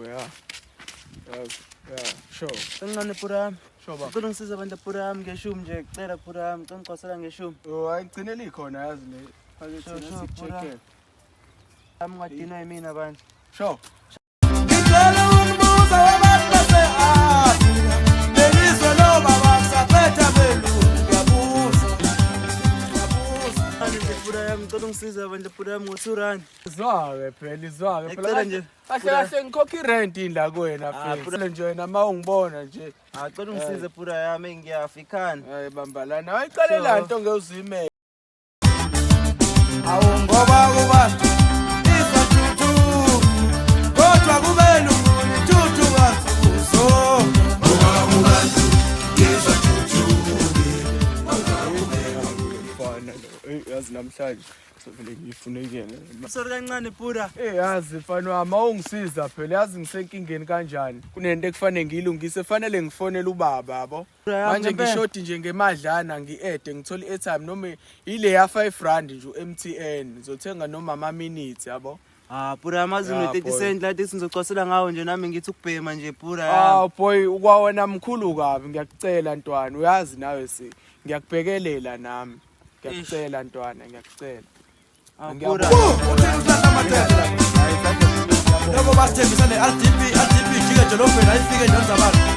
yeah. Yeah, sure. Kancane phara. Sure baba. Ngicela ngisize abantu phara ngeshumi nje kucela phara ngicela ngicosela ngeshumi. Oh, ayigcinele ikhona yazi le. Ake Sure, thina sure, sikucheck. Ngadina yimina abantu. Sure. Ngicela umbuzo wabantu base-Afrika lelizwe lobaba kusaphetha belungu ngiyabuza Nje phara yami ngicela ungisize abantu phara yami ngo2 Izwake phela izwake Ngicela nje. Kahle kahle ngikhokha irent indla kuwena phela. Nje wena ma ungibona nje. Ngicela ungisize phara yami ngiyafa ikhani. Hayi bambalana. Ayiqalela into ngewuzime. awu ngoba kubantu izatuthu kodwa kubelungu nituthu kazuzo ngoba kubantu izatuthu Mfana lo. Yazi namhlanje sovele ngiyifunekele. Sorry kancane phara. Yazi mfana wami awungisiza phela yazi ngisenkingeni kanjani. Kunento ekufanele ngiyilungise fanele ngifonele ubaba yabo. Manje ngishoti nje ngemadlana ngi-add ngithola i-airtime noma ile ya 5 rand nje uMTN ngizothenga noma ama-minutes yabo. Phara amazi no30 cent lathi sizocosela ngawo nje nami ngithi ukubhema nje phara yami. Boy ukwawona mkhulu kabi ngiyacela ntwana uyazi nawe ngiyakubhekelela nami. Ngiyacela ntwana ngiyacela. Phara. uthi uhlahla amathela lobo basithembisa ne-RDP jike edolobheni ayifike nje abantu